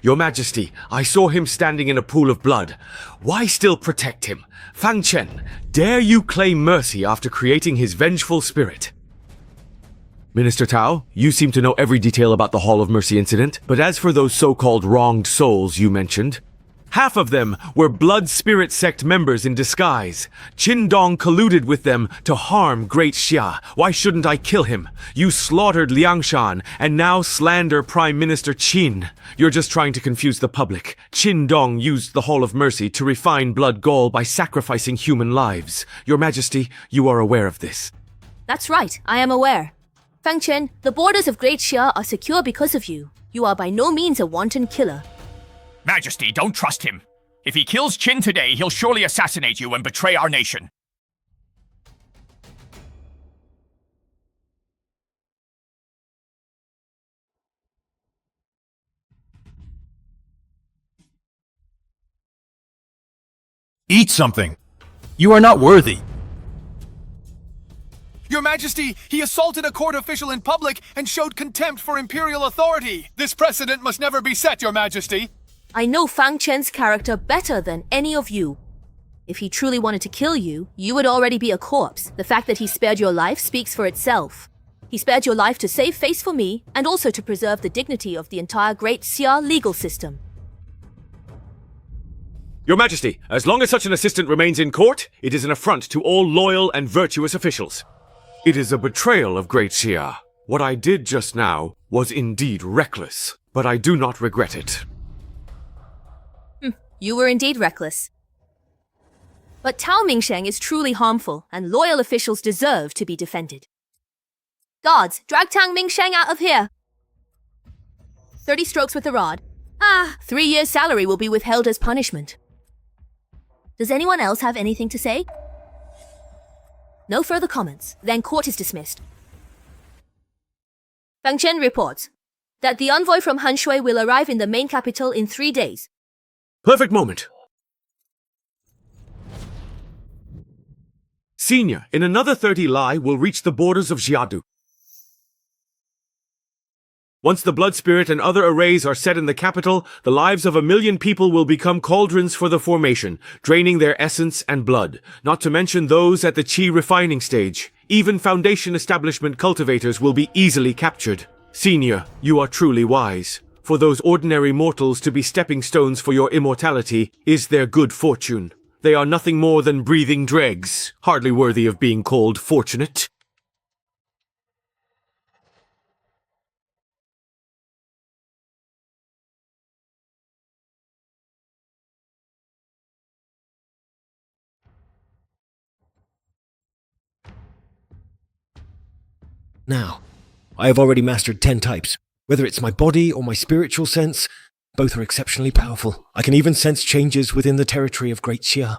Your Majesty, I saw him standing in a pool of blood. Why still protect him? Fang Chen, dare you claim mercy after creating his vengeful spirit? Minister Tao, you seem to know every detail about the Hall of Mercy incident, but as for those so-called wronged souls you mentioned, half of them were Blood Spirit Sect members in disguise. Qin Dong colluded with them to harm Great Xia. Why shouldn't I kill him? You slaughtered Liangshan, and now slander Prime Minister Qin. You're just trying to confuse the public. Qin Dong used the Hall of Mercy to refine Blood Gall by sacrificing human lives. Your Majesty, you are aware of this. That's right, I am aware. Fang Chen, the borders of Great Xia are secure because of you. You are by no means a wanton killer. Majesty, don't trust him. If he kills Qin today, he'll surely assassinate you and betray our nation. Eat something. You are not worthy. Your Majesty, he assaulted a court official in public and showed contempt for imperial authority. This precedent must never be set, Your Majesty. I know Fang Chen's character better than any of you. If he truly wanted to kill you, you would already be a corpse. The fact that he spared your life speaks for itself. He spared your life to save face for me, and also to preserve the dignity of the entire Great Xia legal system. Your Majesty, as long as such an assistant remains in court, it is an affront to all loyal and virtuous officials. It is a betrayal of Great Xia. What I did just now was indeed reckless, but I do not regret it. You were indeed reckless. But Tao Mingsheng is truly harmful, and loyal officials deserve to be defended. Guards, drag Tang Mingsheng out of here. 30 strokes with the rod. 3 years' salary will be withheld as punishment. Does anyone else have anything to say? No further comments. Then court is dismissed. Fang Chen reports that the envoy from Hanshui will arrive in the main capital in 3 days. Perfect moment. Senior, in another 30 Lai, will reach the borders of Jiadu. Once the blood spirit and other arrays are set in the capital, the lives of 1 million people will become cauldrons for the formation, draining their essence and blood, not to mention those at the chi refining stage. Even Foundation establishment cultivators will be easily captured. Senior, you are truly wise. For those ordinary mortals to be stepping stones for your immortality is their good fortune. They are nothing more than breathing dregs, hardly worthy of being called fortunate. Now, I have already mastered 10 types. Whether it's my body or my spiritual sense, both are exceptionally powerful. I can even sense changes within the territory of Great Xia.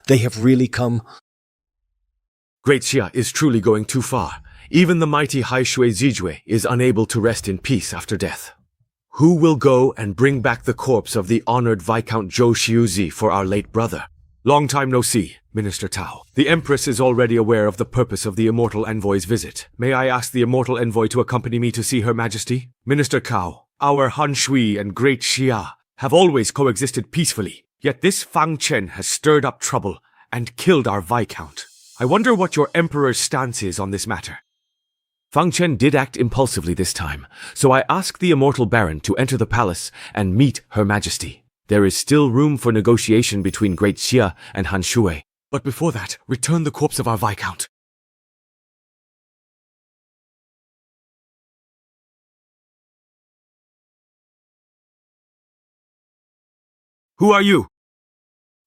They have really come. Great Xia is truly going too far. Even the mighty Haishui Zijue is unable to rest in peace after death. Who will go and bring back the corpse of the honored Viscount Zhou Xiuzi for our late brother? Long time no see, Minister Tao. The Empress is already aware of the purpose of the Immortal Envoy's visit. May I ask the Immortal Envoy to accompany me to see Her Majesty? Minister Cao, our Han Shui and Great Xia have always coexisted peacefully, yet this Fang Chen has stirred up trouble and killed our Viscount. I wonder what your Emperor's stance is on this matter. Fang Chen did act impulsively this time, so I asked the Immortal Baron to enter the palace and meet Her Majesty. There is still room for negotiation between Great Xia and Han Shui. But before that, return the corpse of our Viscount. Who are you?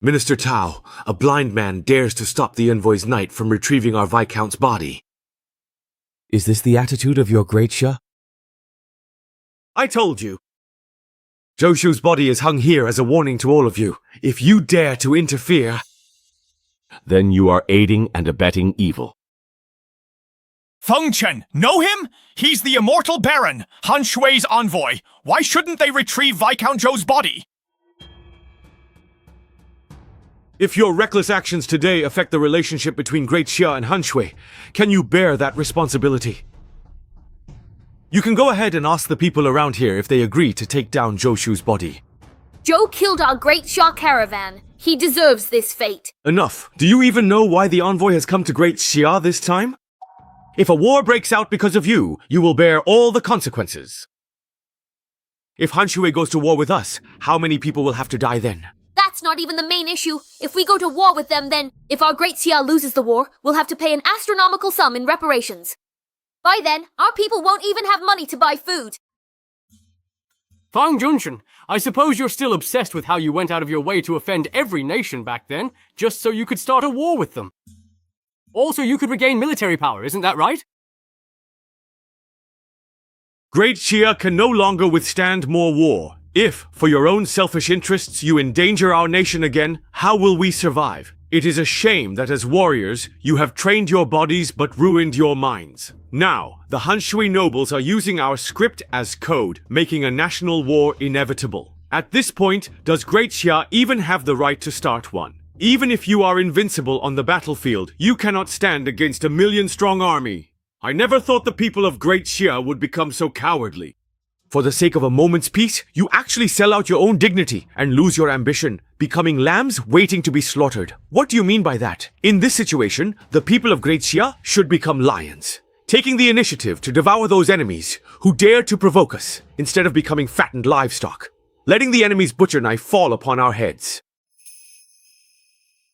Minister Tao, a blind man dares to stop the envoy's knight from retrieving our Viscount's body. Is this the attitude of your Great Xia? I told you. Joshu's body is hung here as a warning to all of you. If you dare to interfere, then you are aiding and abetting evil. Fang Chen, know him? He's the Immortal Baron, Han Shui's envoy. Why shouldn't they retrieve Viscount Zhou's body? If your reckless actions today affect the relationship between Great Xia and Han Shui, can you bear that responsibility? You can go ahead and ask the people around here if they agree to take down Joshu's body. Zhou killed our Great Xia caravan. He deserves this fate. Enough. Do you even know why the envoy has come to Great Xia this time? If a war breaks out because of you, you will bear all the consequences. If Han Shui goes to war with us, how many people will have to die then? That's not even the main issue. If we go to war with them, then if our Great Xia loses the war, we'll have to pay an astronomical sum in reparations. By then, our people won't even have money to buy food. Fang Junchen, I suppose you're still obsessed with how you went out of your way to offend every nation back then, just so you could start a war with them. Also, you could regain military power, isn't that right? Great Xia can no longer withstand more war. If, for your own selfish interests, you endanger our nation again, how will we survive? It is a shame that as warriors, you have trained your bodies but ruined your minds. Now, the Han Shui nobles are using our script as code, making a national war inevitable. At this point, does Great Xia even have the right to start one? Even if you are invincible on the battlefield, you cannot stand against a 1,000,000-strong army. I never thought the people of Great Xia would become so cowardly. For the sake of a moment's peace, you actually sell out your own dignity and lose your ambition, becoming lambs waiting to be slaughtered. What do you mean by that? In this situation, the people of Great Xia should become lions, taking the initiative to devour those enemies who dare to provoke us, instead of becoming fattened livestock, letting the enemy's butcher knife fall upon our heads.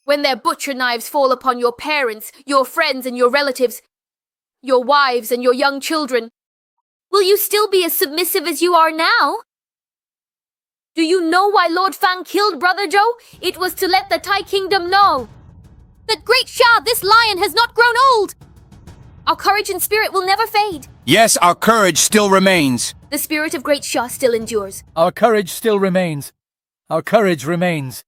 When their butcher knives fall upon your parents, your friends, and your relatives, your wives, and your young children, will you still be as submissive as you are now? Do you know why Lord Fang killed Brother Zhou? It was to let the Tai Kingdom know that Great Xia, this lion, has not grown old. Our courage and spirit will never fade. Yes, our courage still remains. The spirit of Great Xia still endures. Our courage still remains. Our courage remains.